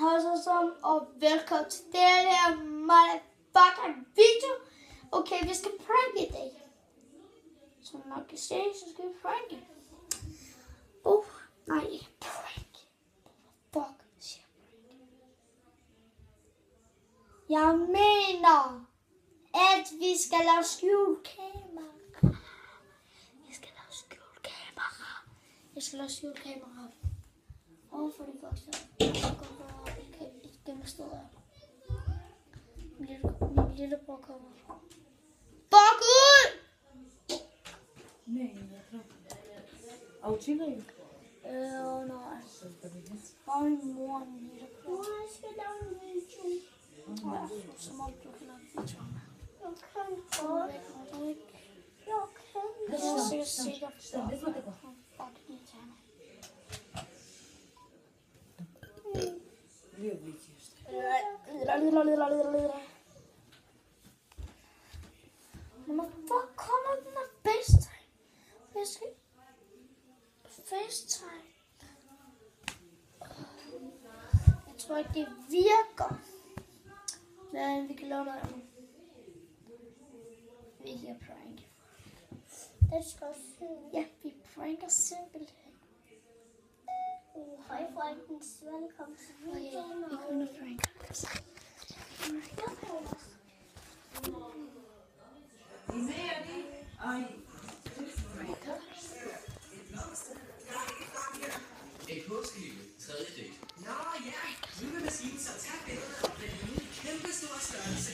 Hosserson, og velkommen til den her motherfucking video. Okay, vi skal prank i dag. Som nok kan se, så skal vi pranke. Nej, prank. Fuck, siger prank. Jeg mener, at vi skal lave skjult kamera. Jeg skal lave skjult kamera. For det første. Okay, det må stå der. Min lillebror kommer. Fuck ud! Nej, og tænker I? Nej. Bare min mor og min lillebror. Jeg skal lave en video. Som om du kan lave en video. Jeg kan ikke. Jeg er sikker på. Fuck, irriterende. Men hvor kommer den af FaceTime? Jeg skal FaceTime. Jeg tror ikke det virker. Men vi kan lave noget andet. Vi kan prank. Let's go. Ja, vi pranker simpelthen. Hej folkens, velkommen til videoen. Vi kunne prank. Et påskehjul, tredje date. Nå ja, nu vil maskinen så tage billeder af den nye kæmpe store størrelse.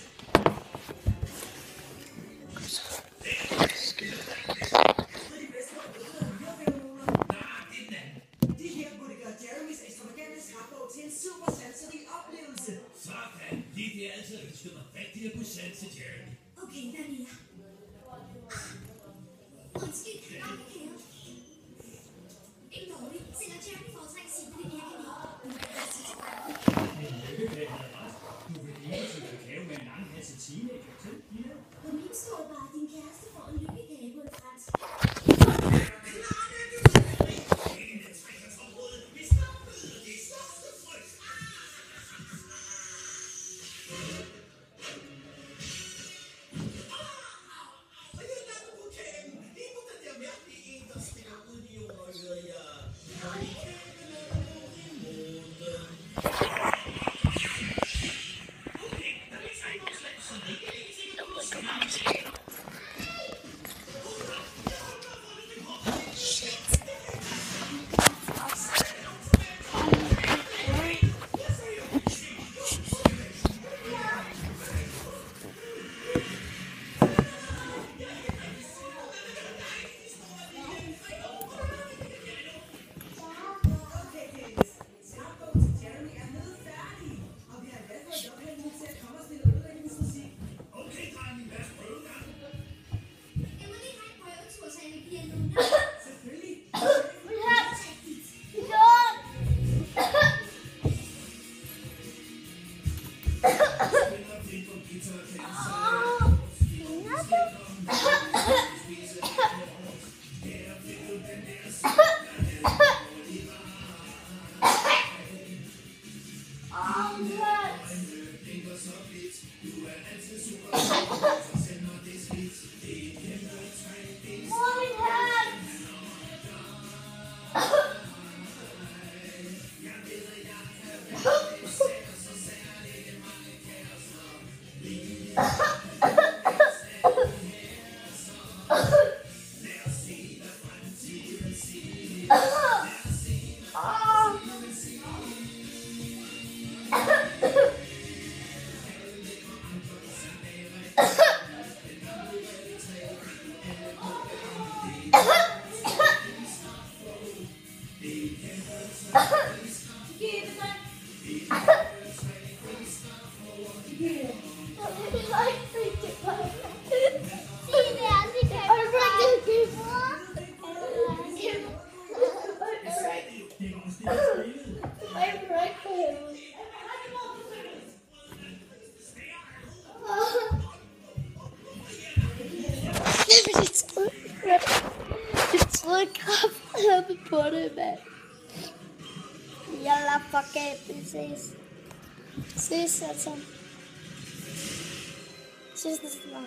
Det her burde gøre Jeremys ekstravagante skrabbog til en super sanserig oplevelse. Sådan, lige det er altid ønsket mig rigtig at kunne sanse Jeremy. Okay, hvad mere? Undskyld, kære. Ikke dårligt, selvom Jeremy foretrækker sig på det her Du vil ikke til kakao med en lang hasse teenager til, ja? På min står bare, at din kæreste får en lykkekage på en fransk. kraftedeme på det, mand. Jalla, fuck af, vi ses. Ses altså. Ses næste gang.